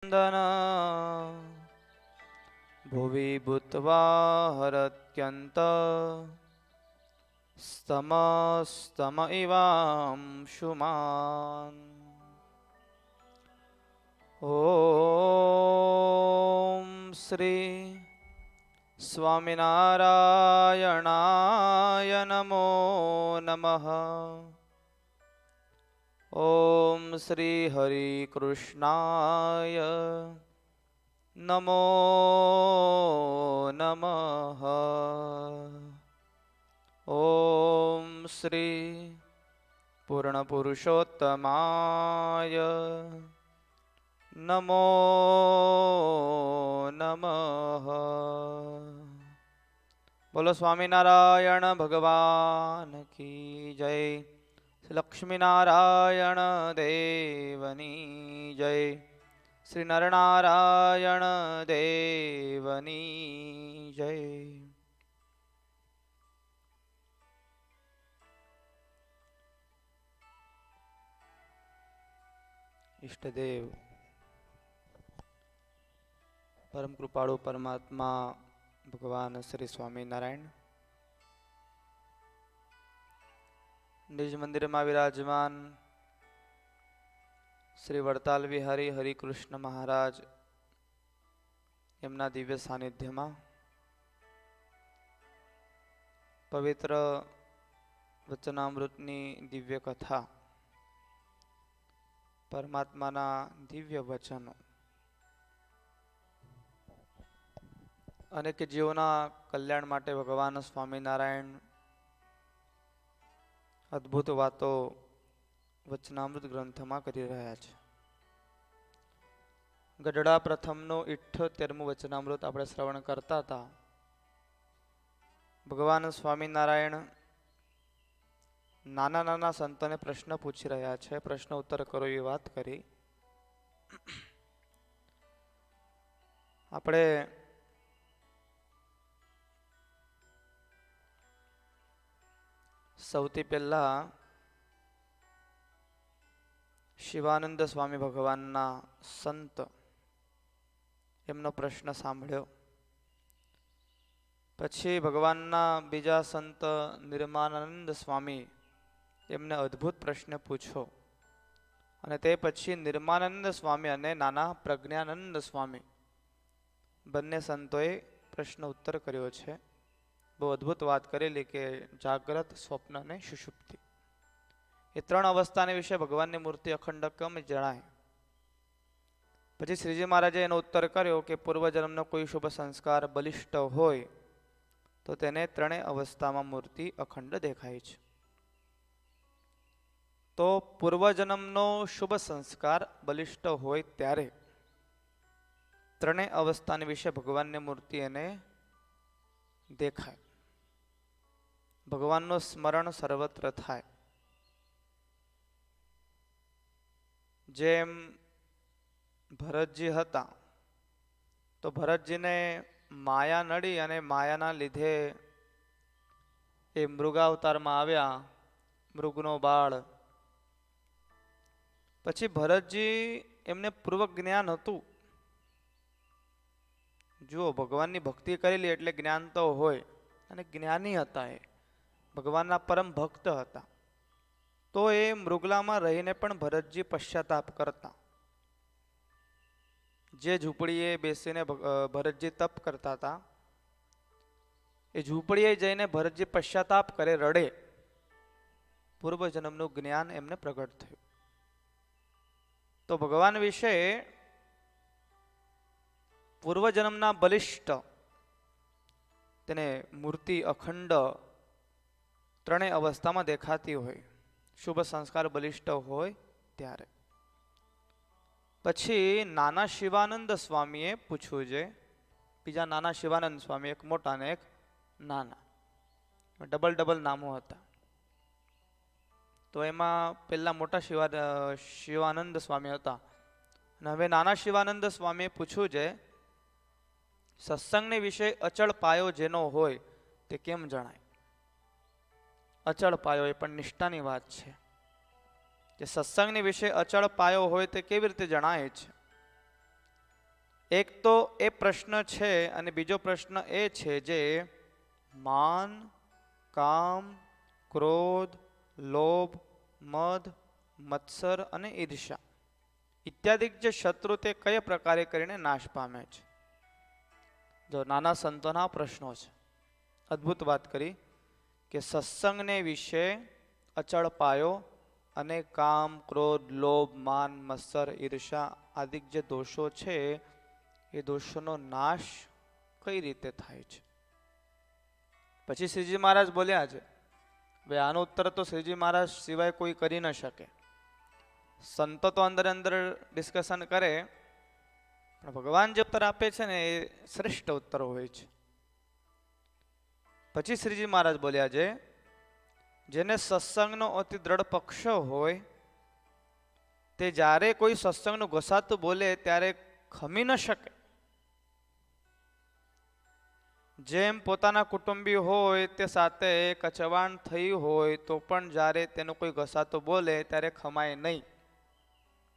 नंदन भुवि भूत्वा हरत्यन्त स्तम इवांशुमान्। ॐ श्री स्वामिनारायणाय नमो नमः। ॐ श्री हरिकृष्णाय नमो नमः। ॐ श्री पूर्णपुरुषोत्तमाय नमो नमः। बोलो स्वामीनारायण भगवान की जय। लक्ष्मीनारायण देवनी जय। श्री नरनारायण देवनी जय। इष्टदेव परम कृपाळु परमात्मा भगवान श्री स्वामीनारायण निज मंदिर में विराजमान श्री वड़ताल विहारी हरिकृष्ण महाराज एमना दिव्य सानिध्य में पवित्र वचनामृतनी दिव्य कथा परमात्माना दिव्य वचनों अनेक जीवोना कल्याण माटे भगवान स्वामीनारायण अद्भुत वातो वचनामृत ग्रंथ में करी रह्या छे। गढ़ड़ा प्रथमनो 78मुं वचनामृत आपणे श्रवण करता था। भगवान स्वामीनारायण नाना नाना संतोने प्रश्न पूछी रह्या छे। प्रश्न उत्तर करो एवी वात करी। आपणे सौथी पहला शिवानंद स्वामी भगवानना संत एमनो प्रश्न सांभळ्यो। पछी भगवानना बीजा संत निर्मानंद स्वामी एमने अद्भुत प्रश्न पूछो अने ते पछी निर्मानंद स्वामी अने नाना प्रज्ञानंद स्वामी बंने संतोए प्रश्न उत्तर कर्यो छे। बहुत अद्भुत बात करेली के जाग्रत स्वप्न ने सुषुप्ति ये त्रण अवस्था ने विषय भगवान ने मूर्ति अखंड कम जणाय। पछी श्रीजी महाराजे एनो उत्तर कर्यो के पूर्वजन्मनो कोई शुभ संस्कार बलिष्ठ होय तो तेने त्रणेय अवस्था में मूर्ति अखंड देखाय छे। तो पूर्वजन्मनो शुभ संस्कार बलिष्ठ होय त्यारे त्रणेय अवस्था ने विषय भगवान ने मूर्ति एने देखाय। भगवान नो स्मरण सर्वत्र थाय। जेम भरतजी हता तो भरतजी ने माया नड़ी अने मायाना लीधे ए मृगावतार में आव्या, मृगनो बाळ। पछी भरतजी एमने पूर्व ज्ञान हतुं। जो भगवान की भक्ति करेली एटले ज्ञान तो होय अने ज्ञानी हता। ए भगवानना परम भक्त हता। तो ए मृगला में रहीने पण भरतजी पश्चाताप करता। जे झूंपड़ीए बेसीने भरतजी तप करता था ए झूंपड़ीए जईने भरतजी पश्चाताप करे, रड़े। पूर्व जन्मनु ज्ञान एमने प्रगट थयुं। तो भगवान विषे पूर्व जन्मना बलिष्ठ तेने मूर्ति अखंड त्रणेय अवस्था में देखाती होय। शुभ संस्कार बलिष्ठ होय त्यारे। पछी नाना शिवानंद स्वामीए पूछ्युं जे बीजा नाना शिवानंद स्वामी एक मोटा ने एक नाना डबल डबल नामो हता। तो एमां पहेला मोटा शिवानंद स्वामी हता अने हवे नाना शिवानंद स्वामीए पूछ्युं जे सत्संगने विषय अचल पायो जेनो होय ते केम जणाय। अचल पायो ए पण निष्ठानी वात छे। કે સત્સંગની વિશે અચળ પાયો હોય તે કેવી રીતે જણાય છે? એક તો એ પ્રશ્ન છે અને બીજો પ્રશ્ન એ છે જે માન, કામ, ક્રોધ, લોભ, મદ, મત્સર અને ઈર્ષા ઇત્યાદિ જે શત્રુ તે કયા પ્રકારે કરીને નાશ પામે છે. જો નાના સંતોના પ્રશ્નો છે. અદ્ભુત વાત કરી કે સત્સંગને વિશે અચળ પાયો અને કામ, ક્રોધ, લોભ, માન, મત્સર, ઈર્ષા આદિ જે દોષો છે એ દોષોનો નાશ કઈ રીતે થાય છે. પછી શ્રીજી મહારાજ બોલ્યા છે, ભાઈ આનો ઉત્તર તો શ્રીજી મહારાજ સિવાય કોઈ કરી ન શકે. સંતો તો અંદર અંદર ડિસ્કશન કરે, પણ ભગવાન જે ઉત્તર આપે છે ને એ શ્રેષ્ઠ ઉત્તર હોય છે. પછી શ્રીજી મહારાજ બોલ્યા છે, જેને સત્સંગનો અતિ દ્રઢ પક્ષ હોય તે જ્યારે કોઈ સત્સંગનું ઘસાતું બોલે ત્યારે ખમી ન શકે. જેમ પોતાના કુટુંબી હોય તે સાથે કચવાણ થઈ હોય તો પણ જ્યારે તેનો કોઈ ઘસાતો બોલે ત્યારે ખમાય નહીં.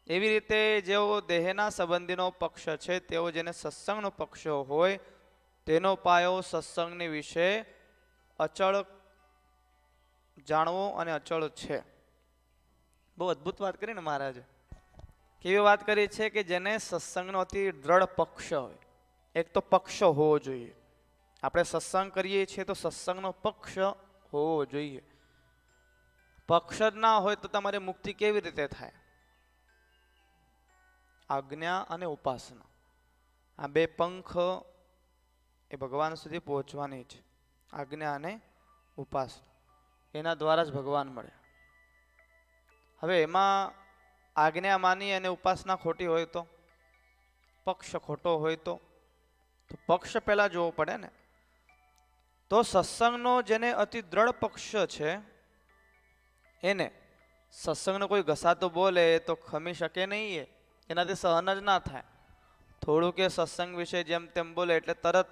એવી રીતે જેઓ દેહના સંબંધીનો પક્ષ છે તેઓ જેને સત્સંગનો પક્ષ હોય તેનો પાયો સત્સંગની વિશે અચળ જાણવો અને અચળ છે. બહુ અદ્ભુત વાત કરી ને મહારાજે. કેવી વાત કરી છે કે જેને સત્સંગનો અતિ દ્રઢ પક્ષ હોય. એક તો પક્ષ હોવો જોઈએ. આપણે સત્સંગ કરીએ છીએ તો સત્સંગનો પક્ષ હોવો જોઈએ. પક્ષ જ ના હોય તો તમારે મુક્તિ કેવી રીતે થાય. આજ્ઞા અને ઉપાસના આ બે પંખ એ ભગવાન સુધી પહોંચવાની છે. આજ્ઞા અને ઉપાસના એના દ્વારા જ ભગવાન મળે. હવે એમાં આજ્ઞા માની અને ઉપાસના ખોટી હોય તો, પક્ષ ખોટો હોય તો પક્ષ પહેલા જોવો પડે ને. તો સત્સંગનો જેને અતિ દ્રઢ પક્ષ છે એને સત્સંગનો કોઈ ઘસાતો બોલે તો ખમી શકે નહીં. એનાથી સહન જ ના થાય. થોડું કે સત્સંગ વિશે જેમ તેમ બોલે એટલે તરત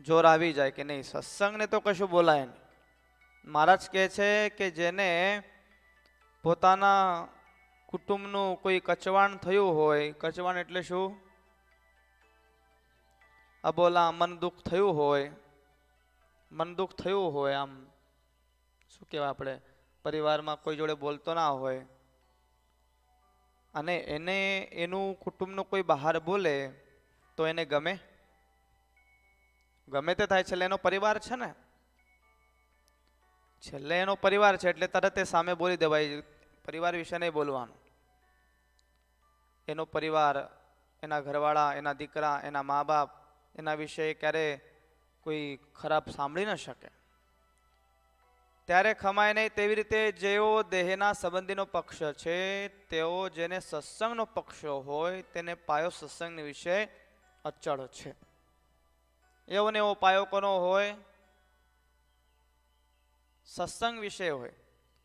જોર આવી જાય કે નહીં, સત્સંગને તો કશું બોલાય નહીં. મહારાજ કહે છે કે જેને પોતાના કુટુંબનું કોઈ કચવાણ થયું હોય, કચવાણ એટલે શું, અબોલા મન દુઃખ થયું હોય, મન દુઃખ થયું હોય, આમ શું કહેવાય, આપણે પરિવારમાં કોઈ જોડે બોલતો ના હોય અને એને એનું કુટુંબનું કોઈ બહાર બોલે તો એને ગમે તે થાય. છેલ્લે એનો પરિવાર છે ને, છેલ્લે એનો પરિવાર છે એટલે તરત એ સામે બોલી દેવાય. પરિવાર વિશે નહીં બોલવાનું. એનો પરિવાર, એના ઘરવાળા, એના દીકરા, એના મા બાપ, એના વિશે ક્યારે કોઈ ખરાબ સાંભળી ન શકે. ત્યારે ખમાય નહીં. તેવી રીતે જેઓ દેહના સંબંધીનો પક્ષ છે તેઓ જેને સત્સંગનો પક્ષ હોય તેને પાયો સત્સંગની વિશે અચળ છે. એવો ને એવો પાયો કોનો હોય, સત્સંગ વિશે હોય.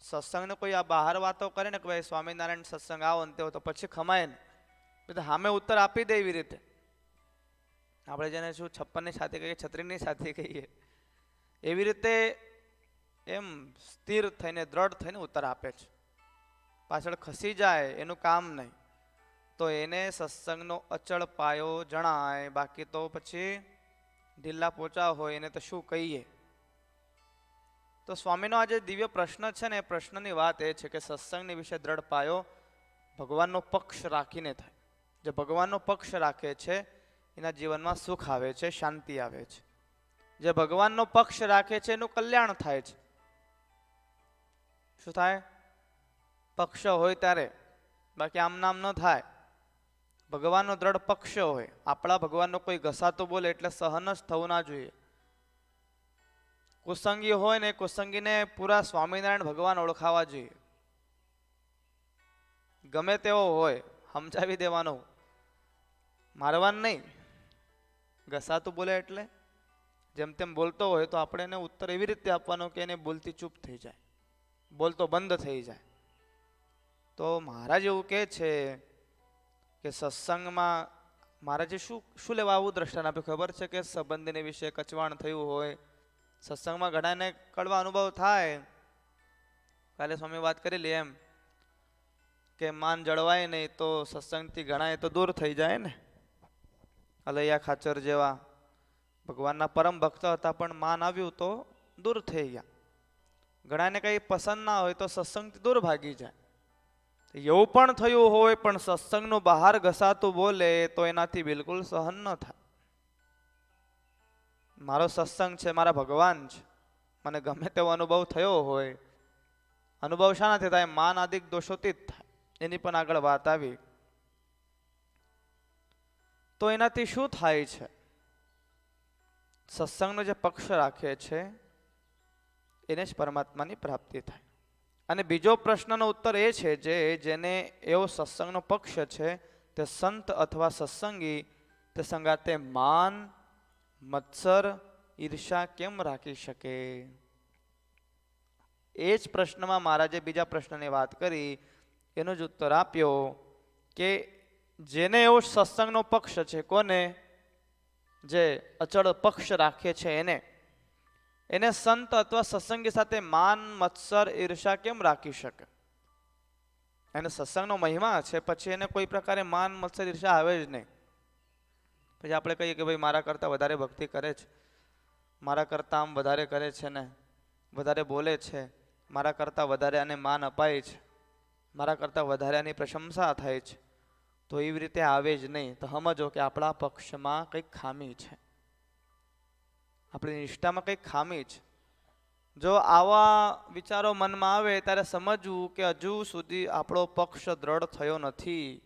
સત્સંગને કોઈ આ બહાર વાતો કરે ને કે ભાઈ સ્વામિનારાયણ સત્સંગ આવો ને તેવો, તો પછી ખમાય ને. સામે ઉત્તર આપી દે એવી રીતે. આપણે જેને શું 56ની સાથે કહીએ, 36ની સાથે કહીએ, એવી રીતે એમ સ્થિર થઈને દ્રઢ થઈને ઉત્તર આપે છે. પાછળ ખસી જાય એનું કામ નહીં. તો એને સત્સંગનો અચળ પાયો જણાય. બાકી તો પછી ઢીલા પોચા હોય એને તો શું કહીએ. તો સ્વામીનો આ જે દિવ્ય પ્રશ્ન છે ને, એ પ્રશ્નની વાત એ છે કે સત્સંગની વિશે દ્રઢ પાયો ભગવાનનો પક્ષ રાખીને થાય. જે ભગવાનનો પક્ષ રાખે છે એના જીવનમાં સુખ આવે છે, શાંતિ આવે છે. જે ભગવાનનો પક્ષ રાખે છે એનું કલ્યાણ થાય છે. શું થાય? પક્ષ હોય ત્યારે, બાકી આમ નામ ન થાય. ભગવાનનો દ્રઢ પક્ષ હોય. આપણા ભગવાનનો કોઈ ઘસાતો બોલે એટલે સહન જ થવું ના જોઈએ. કુસંગી હોય ને, કુસંગીને પૂરા સ્વામિનારાયણ ભગવાન ઓળખાવા જોઈએ. ગમે તેવો હોય સમજાવી દેવાનું, મારવાનું નહીં. ઘસાતું બોલે એટલે જેમ તેમ બોલતો હોય તો આપણે એને ઉત્તર એવી રીતે આપવાનો કે એને બોલતી ચૂપ થઈ જાય, બોલતો બંધ થઈ જાય. તો મહારાજ એવું કહે છે કે સત્સંગમાં મહારાજે શું લેવા આવું દ્રષ્ટાંત આપ્યું ખબર છે કે સંબંધીને વિશે કચવાણ થયું હોય. સત્સંગમાં ઘણાને કડવા અનુભવ થાય. કાલે સ્વામી વાત કરેલી એમ કે માન જળવાય નહીં તો સત્સંગથી ઘણા એ તો દૂર થઈ જાય ને. અલૈયા ખાચર જેવા ભગવાનના પરમ ભક્ત હતા, પણ માન આવ્યું તો દૂર થઈ ગયા. ઘણાને કંઈ પસંદ ના હોય તો સત્સંગથી દૂર ભાગી જાય. એવું પણ થયું હોય, પણ સત્સંગનું બહાર ઘસાતું બોલે તો એનાથી બિલકુલ સહન ન થાય. મારો સત્સંગ છે, મારા ભગવાન છે, મને ગમે તેવો અનુભવ થયો હોય, અનુભવ શાનાથી થાય? માન આદિક દોષોથી જ થાય. એની પણ આગળ વાત આવી. તો એનાથી શું થાય છે? સત્સંગનો જે પક્ષ રાખે છે એને જ પરમાત્માની પ્રાપ્તિ થાય. અને બીજો પ્રશ્નનો ઉત્તર એ છે, જેને એવો સત્સંગનો પક્ષ છે તે સંત અથવા સત્સંગી તે સંગાતે માન, મત્સર, ઈર્ષા કેમ રાખી શકે? એ જ પ્રશ્નમાં મહારાજે બીજા પ્રશ્નની વાત કરી, એનો જ ઉત્તર આપ્યો કે જેને એવો સત્સંગનો પક્ષ છે, કોને? જે અચળ પક્ષ રાખે છે એને સંત અથવા સત્સંગી સાથે માન, મત્સર, ઈર્ષા કેમ રાખી શકે? એને સત્સંગનો મહિમા છે, પછી એને કોઈ પ્રકારે માન, મત્સર, ઈર્ષા આવે જ નહીં. પછી આપણે કહીએ કે ભાઈ મારા કરતાં વધારે ભક્તિ કરે છે, મારા કરતાં આમ વધારે કરે છે ને, વધારે બોલે છે, મારા કરતાં વધારે આને માન અપાય છે, મારા કરતાં વધારે આની પ્રશંસા થાય છે, તો એવી રીતે આવે જ નહીં. તો સમજો કે આપણા પક્ષમાં કંઈક ખામી છે, આપણી નિષ્ઠામાં કંઈક ખામી છે. જો આવા વિચારો મનમાં આવે ત્યારે સમજવું કે હજુ સુધી આપણો પક્ષ દ્રઢ થયો નથી.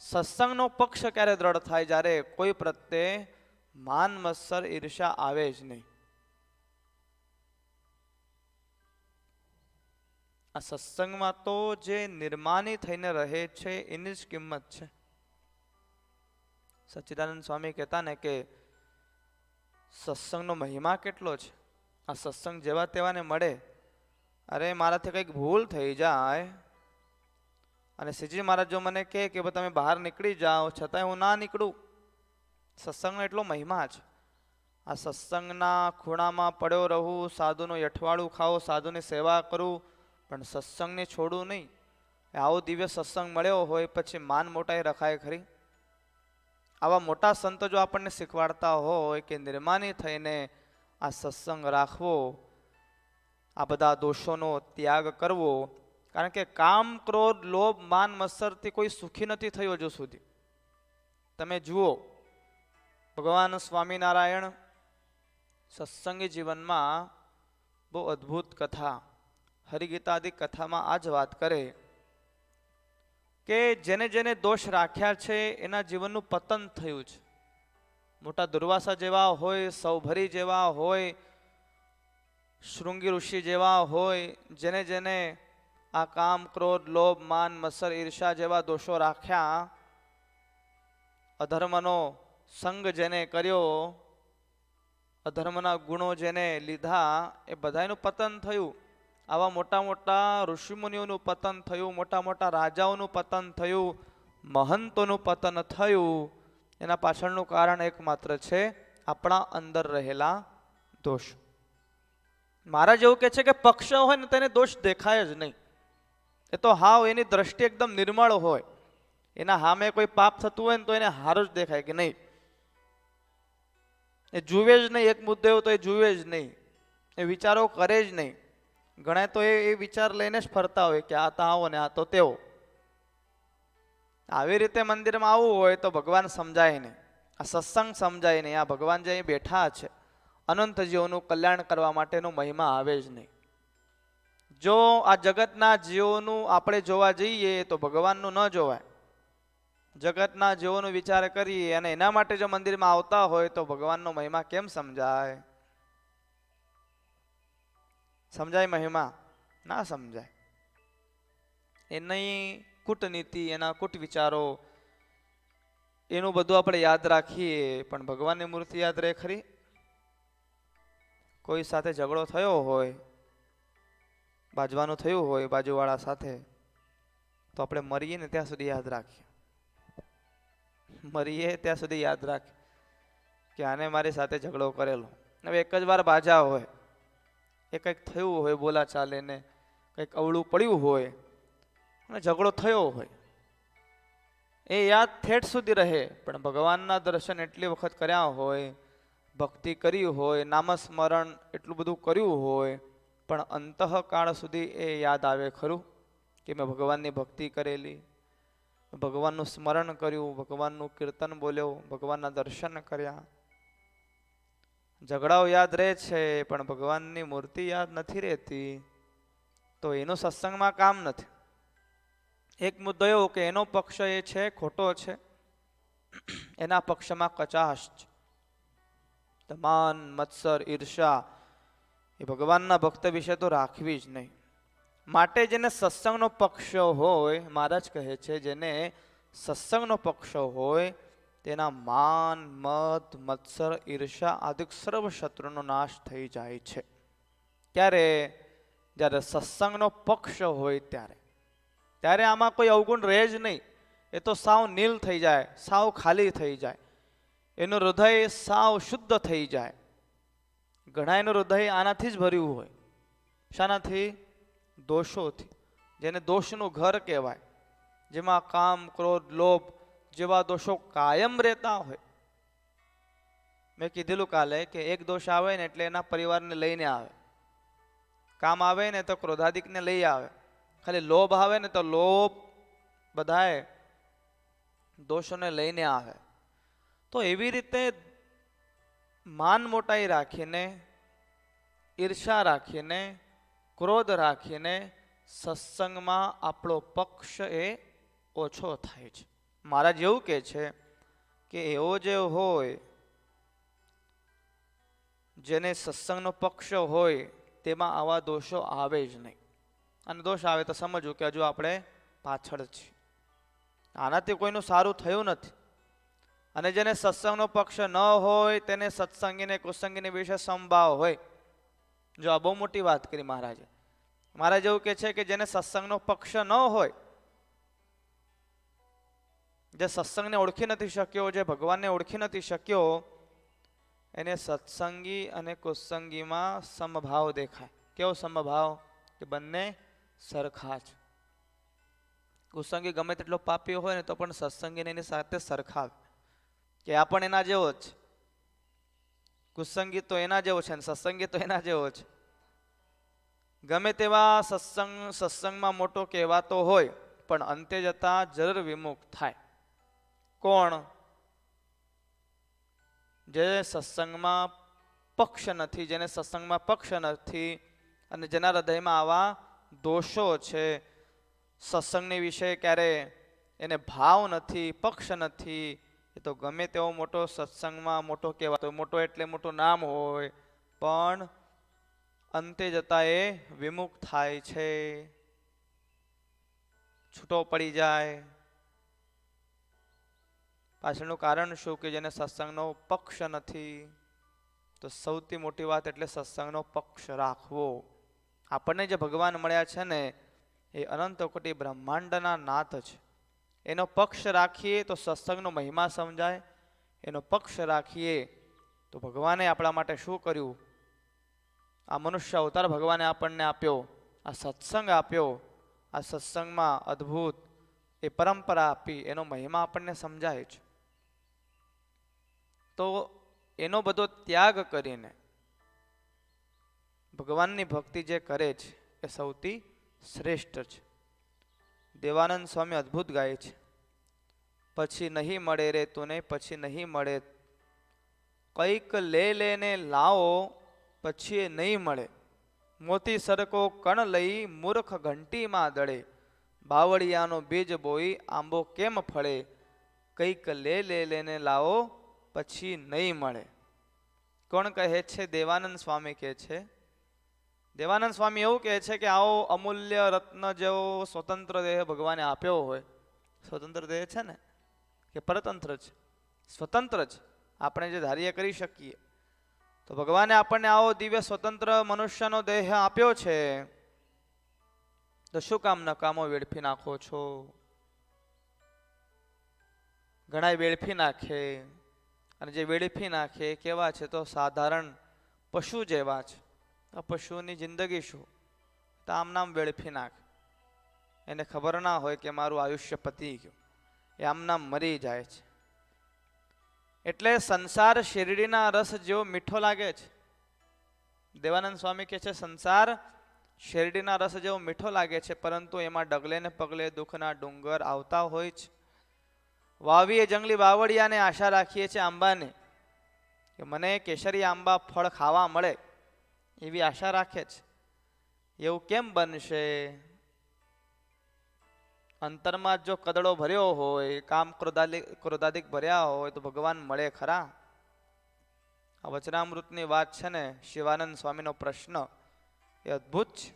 સત્સંગનો પક્ષ ક્યારે દ્રઢ થાય? જ્યારે કોઈ પ્રત્યે માન, મત્સર, ઈર્ષા આવે જ નહીં. આ સત્સંગમાં તો જે નિર્માની થઈને રહે છે એની જ કિંમત છે. સચ્ચિદાનંદ સ્વામી કહેતા ને કે સત્સંગનો મહિમા કેટલો છે. આ સત્સંગ જેવા તેવાને મળે, અરે મારાથી કંઈક ભૂલ થઈ જાય અને શ્રીજી મહારાજ જો મને કહે કે તમે બહાર નીકળી જાઓ, છતાંય હું ના નીકળું. સત્સંગનો એટલો મહિમા છે. આ સત્સંગના ખૂણામાં પડ્યો રહું, સાધુનું અઠવાડું ખાવું, સાધુની સેવા કરું, પણ સત્સંગને છોડવું નહીં. આવો દિવ્ય સત્સંગ મળ્યો હોય પછી માન મોટાઈ રખાય ખરી? આવા મોટા સંતો જો આપણને શીખવાડતા હોય કે નિર્માની થઈને આ સત્સંગ રાખવો, આ બધા દોષોનો ત્યાગ કરવો, કારણ કે કામ, ક્રોધ, લોભ, માન, મત્સરથી કોઈ સુખી નથી થયું હજુ સુધી. તમે જુઓ ભગવાન સ્વામિનારાયણ સત્સંગી જીવનમાં બહુ અદ્ભુત કથા, હરિગીતાદિક કથામાં આ જ વાત કરે કે જેને જેને દોષ રાખ્યા છે એના જીવનનું પતન થયું છે. મોટા દુર્વાસા જેવા હોય, સૌભરી જેવા હોય, શૃંગી ઋષિ જેવા હોય, જેને જેને આ કામ, ક્રોધ, લોભ, માન, મત્સર, ઈર્ષા જેવા દોષો રાખ્યા, અધર્મનો સંગ જેને કર્યો, અધર્મના ગુણો જેને લીધા, એ બધાનું પતન થયું. આવા મોટા મોટા ઋષિમુનિઓનું પતન થયું, મોટા મોટા રાજાઓનું પતન થયું, મહંતોનું પતન થયું. એના પાછળનું કારણ એકમાત્ર છે આપણા અંદર રહેલા દોષ. મહારાજ એવું કહે છે કે પક્ષ હોય ને તેને દોષ દેખાય જ નહીં. એ તો હાવ એની દ્રષ્ટિ એકદમ નિર્મળ હોય. એના સામે કોઈ પાપ થતું હોય ને તો એને હારું જ દેખાય કે નહીં. એ જુએ જ નહીં. એક મુદ્દો એવો તો એ જુએ જ નહીં, એ વિચારો કરે જ નહીં. ઘણા તો એ વિચાર લઈને જ ફરતા હોય કે આ તો આવો ને આ તો તેવો. આવી રીતે મંદિરમાં આવવું હોય તો ભગવાન સમજાય નહીં, આ સત્સંગ સમજાય નહીં. આ ભગવાન જે અહીં બેઠા છે અનંત જીવોનું કલ્યાણ કરવા માટેનો મહિમા આવે જ નહીં. જો આ જગતના જીવોનું આપણે જોવા જઈએ તો ભગવાનનું ન જોવાય. જગતના જીવોનો વિચાર કરીએ અને એના માટે જો મંદિરમાં આવતા હોય તો ભગવાનનો મહિમા કેમ સમજાય? સમજાય મહિમા? ના સમજાય. એની કૂટનીતિ, એના કૂટ વિચારો, એનું બધું આપણે યાદ રાખીએ, પણ ભગવાનની મૂર્તિ યાદ રહે ખરી? કોઈ સાથે ઝઘડો થયો હોય, બાજવાનું થયું હોય બાજુવાળા સાથે, તો આપણે મરીએ ને ત્યાં સુધી યાદ રાખીએ. મરીએ ત્યાં સુધી યાદ રાખીએ કે આને મારી સાથે ઝઘડો કરેલો. હવે એક જ વાર બાજા હોય, એ કંઈક થયું હોય, બોલા ચાલે ને કંઈક અવળું પડ્યું હોય અને ઝઘડો થયો હોય, એ યાદ ઠેઠ સુધી રહે. પણ ભગવાનના દર્શન એટલી વખત કર્યા હોય, ભક્તિ કરી હોય, નામસ્મરણ એટલું બધું કર્યું હોય, પણ અંતઃકાળ સુધી એ યાદ આવે ખરું કે મેં ભગવાનની ભક્તિ કરેલી, ભગવાનનું સ્મરણ કર્યું, ભગવાનનું કીર્તન બોલ્યો, ભગવાનના દર્શન કર્યા. ઝઘડાઓ યાદ રહે છે પણ ભગવાનની મૂર્તિ યાદ નથી રહેતી, તો એનું સત્સંગમાં કામ નથી. એક મુદ્દો એવો કે એનો પક્ષ એ છે ખોટો છે, એના પક્ષમાં કચાશ છે. માન, મત્સર, ઈર્ષા એ ભગવાનના ભક્ત વિશે તો રાખવી જ નહીં. માટે જેને સત્સંગનો પક્ષ હોય, મહારાજ કહે છે જેને સત્સંગનો પક્ષ હોય તેના માન, મત, મત્સર, ઈર્ષા આદિ સર્વ શત્રુનો નાશ થઈ જાય છે. ત્યારે જ્યારે સત્સંગનો પક્ષ હોય ત્યારે આમાં કોઈ અવગુણ રહે જ નહીં. એ તો સાવ નીલ થઈ જાય, સાવ ખાલી થઈ જાય, એનું હૃદય સાવ શુદ્ધ થઈ જાય. ઘણા એનું હૃદય આનાથી જ ભર્યું હોય. શાનાથી? દોષોથી. જેને દોષનું ઘર કહેવાય, જેમાં કામ, ક્રોધ, લોભ જેવા દોષો કાયમ રહેતા હોય. મેં કીધેલું કાલે કે એક દોષ આવે ને એટલે એના પરિવારને લઈને આવે. કામ આવે ને તો ક્રોધાદિકને લઈ આવે. ખાલી લોભ આવે ને તો લોભ બધાએ દોષોને લઈને આવે. તો એવી રીતે માન મોટાઈ રાખીને, ઈર્ષા રાખીને, ક્રોધ રાખીને સત્સંગમાં આપણો પક્ષ એ ઓછો થાય છે. મહારાજ એવું કહે છે કે એવો જે હોય, જેને સત્સંગનો પક્ષ હોય તેમાં આવા દોષો આવે જ નહીં. અને દોષ આવે તો સમજવું કે હજુ આપણે પાછળ છીએ, આનાથી કોઈનું સારું થયું નથી. અને જેને સત્સંગનો પક્ષ ન હોય તેને સત્સંગીને કુસંગીને વિશે સંભાવ હોય. જો આ બહુ મોટી વાત કરી મહારાજે. મહારાજ એવું કહે છે કે જેને સત્સંગનો પક્ષ ન હોય, જે સત્સંગને ઓળખી નથી શક્યો, જે ભગવાનને ઓળખી નથી શક્યો, એને સત્સંગી અને કુસંગીમાં સમભાવ દેખાય. કેવો સમભાવ? કે બંને સરખા છે. કુસંગી ગમે તેટલો પાપી હોય ને તો પણ સત્સંગીને એની સાથે સરખાવે કે આ પણ એના જેવો જ. કુસંગી તો એના જેવો છે ને સત્સંગી તો એના જેવો છે. ગમે તેવા સત્સંગમાં મોટો કહેવાતો હોય પણ અંતે જતા જરૂર વિમુખ થાય. કોણ? જે સત્સંગમાં પક્ષ નથી, જેને સત્સંગમાં પક્ષ નથી અને જેના હૃદયમાં આવા દોષો છે, સત્સંગની વિશે ક્યારે એને ભાવ નથી, પક્ષ નથી, એ તો ગમે તેવો મોટો સત્સંગમાં મોટો કહેવાતો, મોટો એટલે મોટું નામ હોય પણ અંતે જતા એ વિમુખ થાય છે, છૂટો પડી જાય. પાછળનું કારણ શું? કે જેને સત્સંગનો પક્ષ નથી. તો સૌથી મોટી વાત એટલે સત્સંગનો પક્ષ રાખવો. આપણને જે ભગવાન મળ્યા છે ને એ અનંત કોટી બ્રહ્માંડના નાથ છે. એનો પક્ષ રાખીએ તો સત્સંગનો મહિમા સમજાય. એનો પક્ષ રાખીએ તો ભગવાને આપણા માટે શું કર્યું? આ મનુષ્ય અવતાર ભગવાને આપણને આપ્યો, આ સત્સંગ આપ્યો, આ સત્સંગમાં અદ્ભુત એ પરંપરા આપી, એનો મહિમા આપણને સમજાય છે. તો એનો બધો ત્યાગ કરીને ભગવાનની ભક્તિ જે કરે છે એ સૌથી શ્રેષ્ઠ છે. દેવાનંદ સ્વામી અદ્ભુત ગાય છે. પછી નહીં મળે રે તુને, પછી નહીં મળે, કંઈક લે લેને લાવો પછી એ નહીં મળે. મોતી સરકો કણ લઈ મૂર્ખ ઘંટીમાં દળે, બાવળિયાનો બીજ બોઈ આંબો કેમ ફળે, કંઈક લે લેને લાવો પછી નહીં મળે. કોણ કહે છે? દેવાનંદ સ્વામી કહે છે. દેવાનંદ સ્વામી એવું કહે છે કે આવો અમૂલ્ય રત્ન જેવો સ્વતંત્ર દેહ ભગવાને આપ્યો હોય. સ્વતંત્ર દેહ છે ને કે પરતંત્ર છે? સ્વતંત્ર છે. આપણે જે ધાર્ય કરી શકીએ. તો ભગવાને આપણને આવો દિવ્ય સ્વતંત્ર મનુષ્યનો દેહ આપ્યો છે, તો શું કામ નકામો વેડફી નાખો છો? ઘણા વેડફી નાખે, અને જે વેડફી નાખે કેવા છે? તો સાધારણ પશુ જેવા છે. આ પશુની જિંદગી શું? તો આમ નામ વેડફી નાખે. એને ખબર ના હોય કે મારું આયુષ્ય પતી ગયું. એ આમના મરી જાય છે. એટલે સંસાર શેરડીના રસ જેવો મીઠો લાગે છે. દેવાનંદ સ્વામી કહે છે સંસાર શેરડીના રસ જેવો મીઠો લાગે છે, પરંતુ એમાં ડગલે ને પગલે દુઃખના ડુંગર આવતા હોય છે. વાવીએ જંગલી વાવડિયાને આશા રાખીએ છીએ આંબાને કે મને કેસરી આંબા ફળ ખાવા મળે, એવી આશા રાખે છે. એવું કેમ બનશે? અંતરમાં જો કદડો ભર્યો હોય, કામ ક્રોધાદિક ભર્યા હોય તો ભગવાન મળે ખરા? આ વચનામૃતની વાત છે ને, શિવાનંદ સ્વામીનો પ્રશ્ન એ અદ્ભુત છે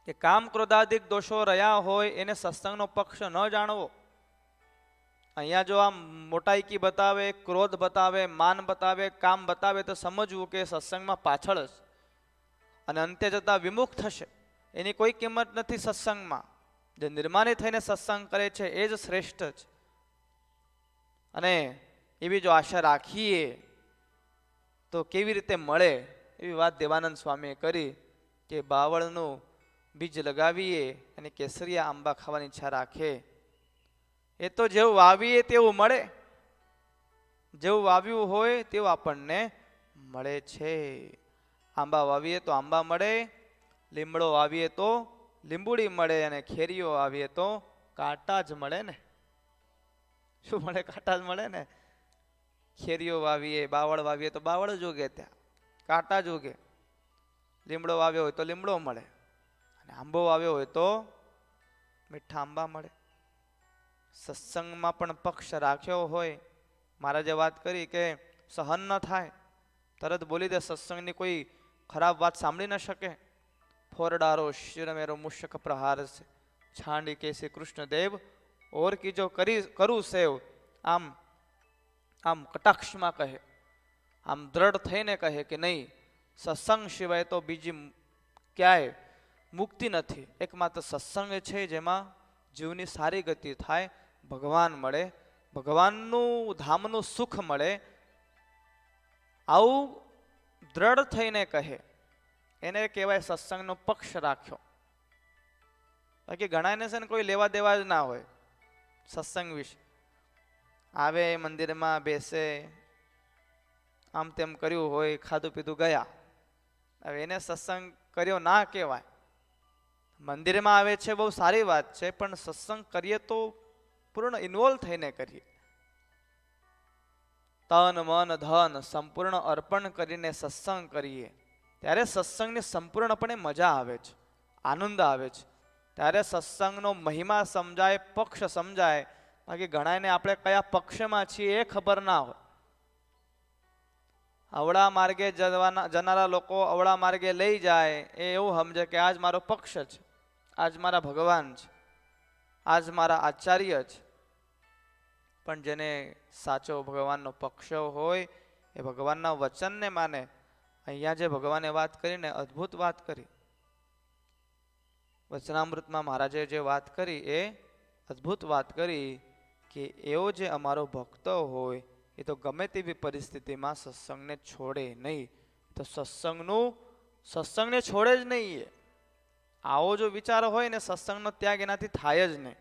કે કામ ક્રોધાદિક દોષો રહ્યા હોય એને સત્સંગનો પક્ષ ન જાણવો. અહીંયા જો આમ મોટાઈકી બતાવે, ક્રોધ બતાવે, માન બતાવે, કામ બતાવે તો સમજવું કે સત્સંગમાં પાછળ જ અને અંતે જતા વિમુખ થશે. એની કોઈ કિંમત નથી સત્સંગમાં. જે નિર્માની થઈને સત્સંગ કરે છે એ જ શ્રેષ્ઠ છે. અને એવી જો આશા રાખીએ તો કેવી રીતે મળે? એવી વાત દેવાનંદ સ્વામીએ કરી કે બાવળનું બીજ લગાવીએ અને કેસરિયા આંબા ખાવાની ઈચ્છા રાખે. એ તો જેવું વાવીએ તેવું મળે. જેવું વાવ્યું હોય તેવું આપણને મળે છે. આંબા વાવીએ તો આંબા મળે, લીમડો વાવીએ તો લીંબુડી મળે, અને ખેરીઓ વાવીએ તો કાંટા જ મળે ને. શું મળે? કાંટા જ મળે ને. ખેરીઓ વાવીએ, બાવળ વાવીએ તો બાવળ જ ઉગે, ત્યાં કાંટા જ ઉગે. લીમડો વાવ્યો હોય તો લીમડો મળે, અને આંબો વાવ્યો હોય તો મીઠા આંબા મળે. સત્સંગમાં પણ પક્ષ રાખ્યો હોય. મહારાજે વાત કરી કે સહન ન થાય, તરત બોલી દે, સત્સંગની કોઈ ખરાબ વાત સાંભળી ન શકે. ફોરડારો શિરમેરો મુશક પ્રહાર છે, છાંડી કે શ્રી કૃષ્ણદેવ ઓર કીજો કરું સેવ. આમ આમ કટાક્ષમાં કહે, આમ દ્રઢ થઈને કહે કે નહીં, સત્સંગ સિવાય તો બીજી ક્યાંય મુક્તિ નથી. એકમાત્ર સત્સંગ છે જેમાં જીવની સારી ગતિ થાય, ભગવાન મળે, ભગવાનનું ધામનું સુખ મળે. આવું દ્રઢ થઈને કહે એને કહેવાય સત્સંગનો પક્ષ રાખ્યો. બાકી ઘણાને છે ને કોઈ લેવા દેવા જ ના હોય સત્સંગ વિશે. આવે મંદિરમાં બેસે, આમ તેમ કર્યું હોય, ખાધું પીધું ગયા. હવે એને સત્સંગ કર્યો ના કહેવાય. મંદિરમાં આવે છે બહુ સારી વાત છે, પણ સત્સંગ કરીએ તો પૂર્ણ ઇન્વોલ્વ થઈને કરીએ. તન મન ધન સંપૂર્ણ અર્પણ કરીને સત્સંગ કરીએ ત્યારે સત્સંગની સંપૂર્ણપણે મજા આવે છે, આનંદ આવે છે. ત્યારે સત્સંગનો મહિમા સમજાય, પક્ષ સમજાય. બાકી ઘણાને આપણે કયા પક્ષમાં છીએ એ ખબર ના હોય. અવળા માર્ગે જનારા લોકો અવળા માર્ગે લઈ જાય એ એવું સમજે કે આજ મારો પક્ષ છે, આજ મારા ભગવાન છે, આજ મારા આચાર્ય છે. પણ જેને સાચો ભગવાનનો પક્ષ હોય એ ભગવાનના વચનને માને. અહીંયા જે ભગવાને વાત કરીને અદ્ભુત વાત કરી, વચનામૃતમાં મહારાજે જે વાત કરી એ અદ્ભુત વાત કરી કે એવો જે અમારો ભક્ત હોય એ તો ગમે તેવી પરિસ્થિતિમાં સત્સંગને છોડે નહીં. તો સત્સંગને છોડે જ નહીં. આવો જો વિચાર હોય ને, સત્સંગનો ત્યાગ એનાથી થાય જ નહીં.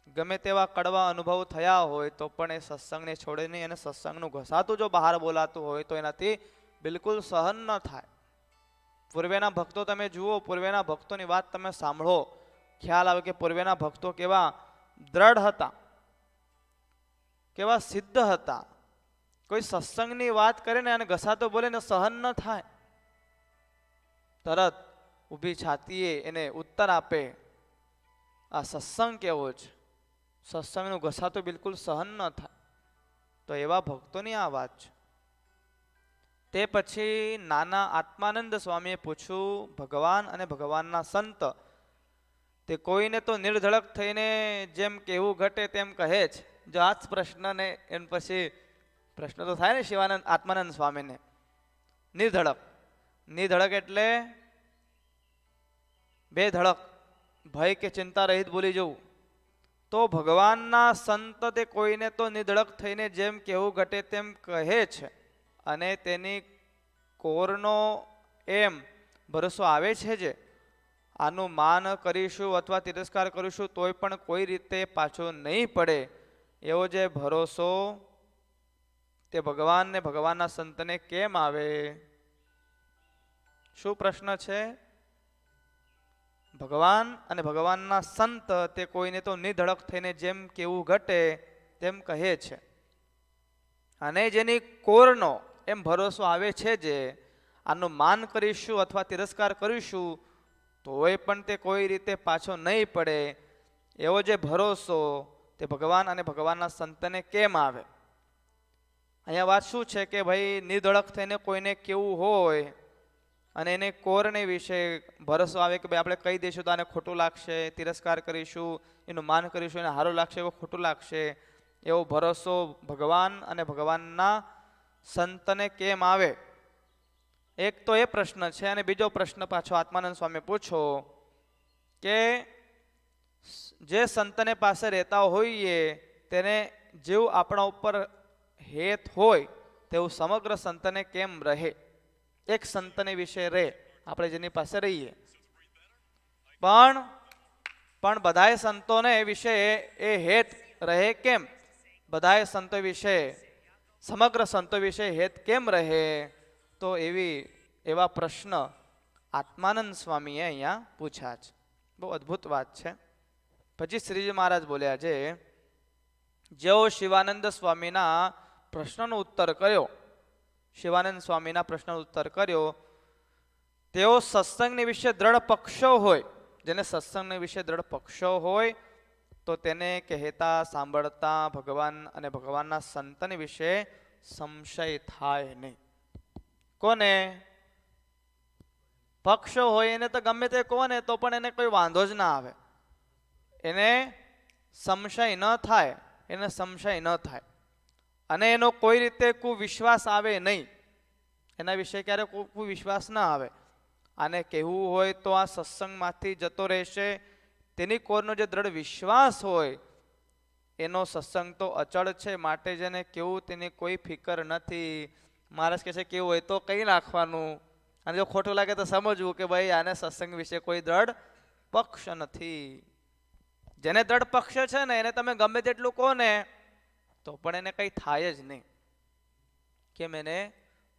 ગમે તેવા કડવા અનુભવ થયા હોય તો પણ એ સત્સંગને છોડે નહીં. અને સત્સંગનું ઘસાતું જો બહાર બોલાતું હોય તો એનાથી બિલકુલ સહન ન થાય. પૂર્વેના ભક્તો તમે જુઓ, પૂર્વેના ભક્તોની વાત તમે સાંભળો, ખ્યાલ આવે કે પૂર્વેના ભક્તો કેવા દ્રઢ હતા, કેવા સિદ્ધ હતા. કોઈ સત્સંગની વાત કરે ને અને ઘસાતો બોલે ને સહન ન થાય, તરત ઊભી છાતીએ એને ઉત્તર આપે, આ સત્સંગ કેવો છે. સત્સંગનું ઘસાતો બિલકુલ સહન ન થાય. તો એવા ભક્તોની આ વાત છે. તે પછી નાના આત્માનંદ સ્વામીએ પૂછ્યું, ભગવાન અને ભગવાનના સંત તે કોઈને તો નિર્ધડક થઈને જેમ કેવું ઘટે તેમ કહે છે. જો આ જ પ્રશ્નને એમ પછી પ્રશ્ન તો થાય ને શિવાનંદ આત્માનંદ સ્વામીને. નિર્ધડક એટલે બે ધડક, ભય કે ચિંતા રહિત બોલી જવું. તો ભગવાનના સંત તે કોઈને તો નિર્ધડક થઈને જેમ કેવું ઘટે તેમ કહે છે, અને તેની કોરનો એમ ભરોસો આવે છે જે આનું માન કરીશું અથવા તિરસ્કાર કરીશું તોય પણ કોઈ રીતે પાછો નહીં પડે એવો જે ભરોસો તે ભગવાન ને ભગવાનના સંતને કેમ આવે? શું પ્રશ્ન છે? ભગવાન અને ભગવાનના સંત તે કોઈને તો નિધડક થઈને જેમ કેવું ઘટે તેમ કહે છે, અને જેની કોરનો એમ ભરોસો આવે છે જે આનું માન કરીશું અથવા તિરસ્કાર કરીશું તોય પણ તે કોઈ રીતે પાછો નહીં પડે એવો જે ભરોસો તે ભગવાન અને ભગવાનના સંતને કેમ આવે? અહીંયા વાત શું છે કે ભાઈ નિર્ધડક થઈને કોઈને કેવું હોય અને એને કોરને વિશે ભરોસો આવે કે ભાઈ આપણે કહી દઈશું તો આને ખોટું લાગશે, તિરસ્કાર કરીશું, એનું માન કરીશું એને સારું લાગશે, એવું ખોટું લાગશે, એવો ભરોસો ભગવાન અને ભગવાનના સંતને કેમ આવે? એક તો એ પ્રશ્ન છે. અને બીજો પ્રશ્ન પાછો આત્માનંદ સ્વામી પૂછો કે જે સંતને પાસે રહેતા હોઈએ તેને જેવું આપણા ઉપર હેત હોય તેવું સમગ્ર સંતને કેમ રહે? એક સંતને વિશે રહે આપણે જેની પાસે રહીએ, પણ બધાય સંતોને વિશે એ હેત રહે કેમ? બધાય સંતો વિશે, સમગ્ર સંતો વિશે હેત કેમ રહે? તો એવા પ્રશ્ન આત્માનંદ સ્વામીએ અહીંયા પૂછ્યા છે. બહુ અદ્ભુત વાત છે. પછી શ્રીજી મહારાજ બોલ્યા છે, જેઓ શિવાનંદ સ્વામીના પ્રશ્નનો ઉત્તર કર્યો, શિવાનંદ સ્વામીના પ્રશ્નનો ઉત્તર કર્યો, તેઓ સત્સંગની વિશે દ્રઢ પક્ષો હોય, જેને સત્સંગની વિશે દ્રઢ પક્ષો હોય તો તેને કહેતા સાંભળતા ભગવાન અને ભગવાનના સંતની વિશે સંશય થાય નહીં. કોને? પક્ષો હોય એને તો ગમે તે કોને તો પણ એને કોઈ વાંધો જ ના આવે, એને સંશય ન થાય, એને સંશય ન થાય, અને એનો કોઈ રીતે કુવિશ્વાસ આવે નહીં, એના વિશે ક્યારે કુવિશ્વાસ ના આવે. આને કહેવું હોય તો આ સત્સંગમાંથી જતો રહેશે, તેની કોરનો જે દ્રઢ વિશ્વાસ હોય એનો સત્સંગ તો અચળ છે, માટે જેને કેવું તેની કોઈ ફિકર નથી. મહારાજ કહે છે કેવું હોય તો કહી નાખવાનું, અને જો ખોટું લાગે તો સમજવું કે ભાઈ આને સત્સંગ વિશે કોઈ દ્રઢ પક્ષ નથી. જેને દ્રઢ પક્ષ છે ને એને તમે ગમે તેટલું કહો ને તો પણ એને કંઈ થાય જ નહીં. કેમ? એને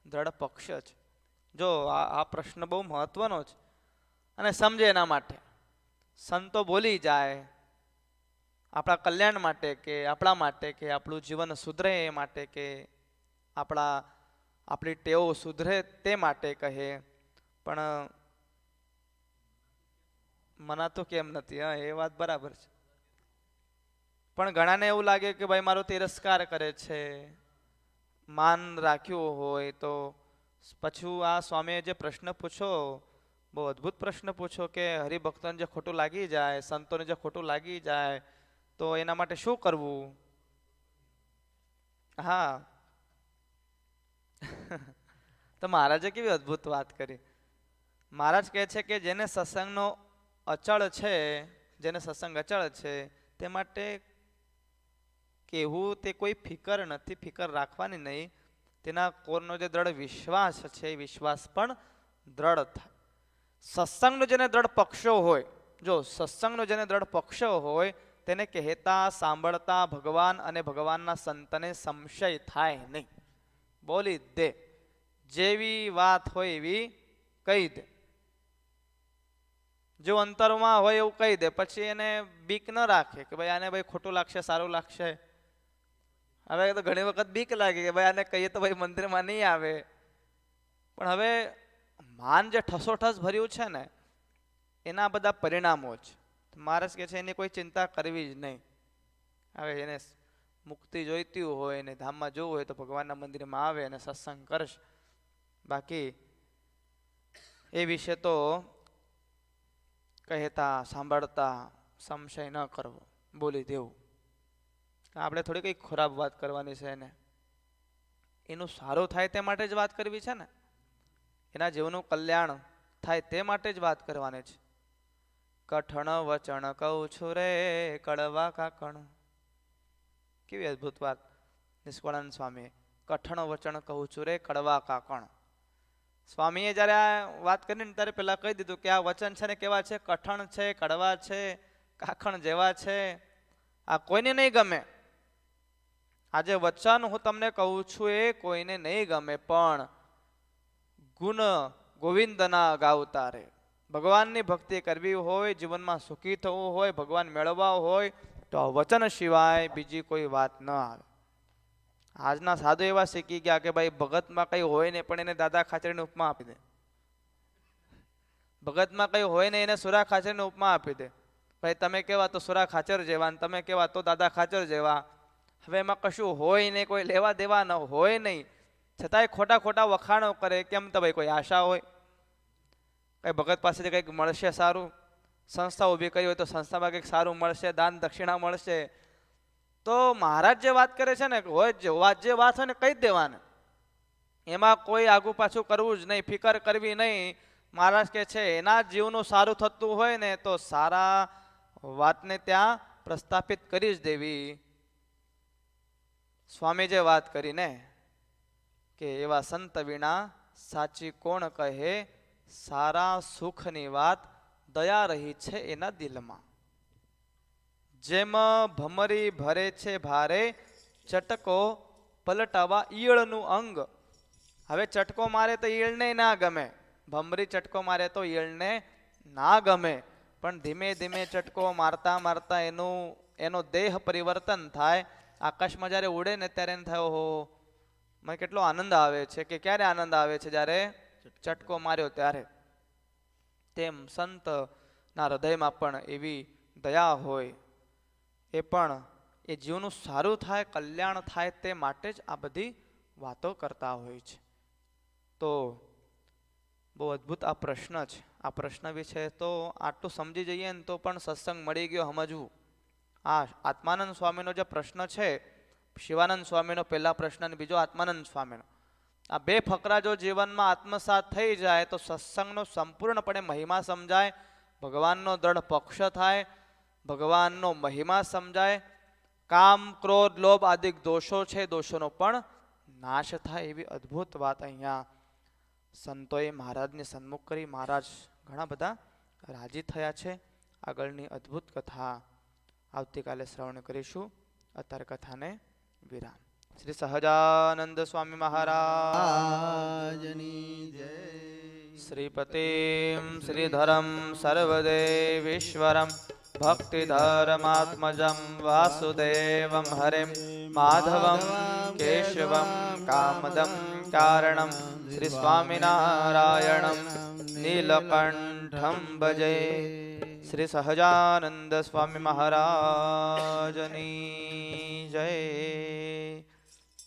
દ્રઢ પક્ષ છે. જો આ પ્રશ્ન બહુ મહત્વનો છે અને સમજે એના માટે સંતો બોલી જાય આપણા કલ્યાણ માટે કે આપણા માટે કે આપણું જીવન સુધરે એ માટે કે આપણી ટેવો સુધરે તે માટે કહે, પણ મનાતું કેમ નથી? હા, એ વાત બરાબર છે. પણ ઘણાને એવું લાગે કે ભાઈ મારો તિરસ્કાર કરે છે, માન રાખ્યું હોય તો. પછી આ સ્વામીએ જે પ્રશ્ન પૂછો, બહુ અદ્ભુત પ્રશ્ન પૂછો કે હરિભક્તોને જે ખોટું લાગી જાય, સંતોને જે ખોટું લાગી જાય તો એના માટે શું કરવું? હા તો મહારાજે કેવી અદ્ભુત વાત કરી. મહારાજ કહે છે કે જેને સત્સંગનો અચળ છે, જેને સત્સંગ અચળ છે તે માટે કહેવું તે કોઈ ફિકર નથી, ફિકર રાખવાની નહીં. તેના કોરનો જે દ્રઢ વિશ્વાસ છે એ વિશ્વાસ પણ દ્રઢ થાય. સત્સંગનો જેને દ્રઢ પક્ષો હોય, જો સત્સંગનો જેને દ્રઢ પક્ષો હોય તેને કહેતા સાંભળતા ભગવાન અને ભગવાનના સંતને સંશય થાય નહીં. બોલી દે, જેવી વાત હોય એવી કહી દે, જો અંતરમાં હોય એવું કહી દે. પછી એને બીક ન રાખે કે ભાઈ આને ભાઈ ખોટું લાગશે, સારું લાગશે. હવે તો ઘણી વખત બીક લાગે કે ભાઈ આને કહીએ તો ભાઈ મંદિરમાં નહીં આવે. પણ હવે માન જે ઠસોઠસ ભર્યું છે ને એના બધા પરિણામો જ મહારાજ કહે છે એની કોઈ ચિંતા કરવી જ નહીં. હવે એને મુક્તિ જોઈતી હોય ને ધામમાં જવું હોય તો ભગવાનના મંદિરમાં આવે અને સત્સંગ કરશે. બાકી એ વિશે તો કહેતા સાંભળતા સંશય ન કરવો, બોલી દેવું. આપણે થોડી કંઈ ખરાબ વાત કરવાની છે એને, એનું સારું થાય તે માટે જ વાત કરવી છે ને, એના જીવનનું કલ્યાણ થાય તે માટે જ વાત કરવાની છે. કઠણ વચન કહું છું રે કડવા કાકણ. કેવી અદ્ભુત વાત નિષ્કળાનંદ સ્વામી. કઠણ વચન કહું છું રે કડવા કાકણ. સ્વામીએ જ્યારે આ વાત કરીને ત્યારે પહેલા કહી દીધું કે આ વચન છે ને કેવા છે, કઠણ છે, કડવા છે, કાખણ જેવા છે, આ કોઈને નહીં ગમે. આજે વચન હું તમને કહું છું એ કોઈને નહીં ગમે, પણ ગુણ ગોવિંદના ગાવતા રે. ભગવાનની ભક્તિ કરવી હોય, જીવનમાં સુખી થવું હોય, ભગવાન મેળવવા હોય તો આ વચન સિવાય બીજી કોઈ વાત ન આવે. આજના સાધુ એવા શીખી ગયા કે ભાઈ ભગતમાં કઈ હોય ને પણ એને દાદા ખાચરની ઉપમા આપી દે. ભગતમાં કઈ હોય ને એને સુરા ખાચરની ઉપમા આપી દે. ભાઈ તમે કેવા તો સુરા ખાચર જેવા, તમે કેવા તો દાદા ખાચર જેવા. હવે એમાં કશું હોય નહીં, કોઈ લેવા દેવા ન હોય નહીં, છતાંય ખોટા ખોટા વખાણો કરે. કેમ તો ભાઈ કોઈ આશા હોય કઈ ભગત પાસેથી કંઈક મળશે સારું, સંસ્થા ઊભી કરી હોય તો સંસ્થામાં કંઈક સારું મળશે, દાન દક્ષિણા મળશે. તો મહારાજ જે વાત કરે છે ને, હોય જે વાત હોય ને કહી જ દેવાને, એમાં કોઈ આગુ પાછું કરવું જ નહીં, ફિકર કરવી નહીં. મહારાજ કે છે એના જીવનું સારું થતું હોય ને તો સારા વાતને ત્યાં પ્રસ્થાપિત કરી જ દેવી. સ્વામી જે વાત કરી ને કે એવા સંત વિના સાચી કોણ કહે, સારા સુખની વાત દયા રહી છે એના દિલમાં. જેમ ભમરી ભરે છે ભારે, ચટકો પલટાવા ઈયળનું અંગ. હવે ચટકો મારે તો ઈયળને ના ગમે, ભમરી ચટકો મારે તો ઈયળને ના ગમે, પણ ધીમે ધીમે ચટકો મારતા મારતા એનો દેહ પરિવર્તન થાય. આકાશમાં જ્યારે ઉડે ને ત્યારે એમ થાય ઓહો મને કેટલો આનંદ આવે છે. કે ક્યારે આનંદ આવે છે? જ્યારે ચટકો માર્યો ત્યારે. તેમ સંતના હૃદયમાં પણ એવી દયા હોય, એ પણ એ જીવનું સારું થાય, કલ્યાણ થાય તે માટે જ આ બધી વાતો કરતા હોય છે. તો બહુ અદ્ભુત આ પ્રશ્ન છે. આ પ્રશ્ન વિશે તો આટલું સમજી જઈએ ને તો પણ સત્સંગ મળી ગયો સમજવું. આ આત્માનંદ સ્વામીનો જે પ્રશ્ન છે, શિવાનંદ સ્વામીનો પહેલા પ્રશ્ન અને બીજો આત્માનંદ સ્વામીનો, આ બે ફકરા જો જીવનમાં આત્મસાત થઈ જાય તો સત્સંગનો સંપૂર્ણપણે મહિમા સમજાય, ભગવાનનો દ્રઢ પક્ષ થાય, ભગવાનનો મહિમા સમજાય, કામ ક્રોધ લોભ આદિ દોષો છે દોષોનો પણ નાશ થાય. એવી અદ્ભુત વાત અહીંયા સંતોએ મહારાજને સન્મુખ કરી. મહારાજ ઘણા બધા રાજી થયા છે. આગળની અદ્ભુત કથા આવતીકાલે શ્રવણ કરીશું. અત્યારે કથાને વિરામ. શ્રી સહજાનંદ સ્વામી મહારાજની જય. શ્રીપતિમ શ્રીધરમ સર્વદેવેશ્વરમ ભક્તિધર્માત્મજમ વાસુદેવમ હરિમ માધવમ કેશવમ કામદમ કારણમ શ્રી સ્વામિનારાયણમ નીલકંઠમ ભજે. શ્રી સહજાનંદ સ્વામી મહારાજની જય.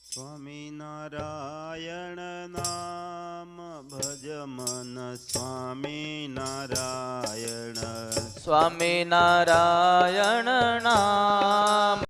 સ્વામિનારાયણ નામ ભજ મન, સ્વામિનારાયણ સ્વામિનારાયણ નામ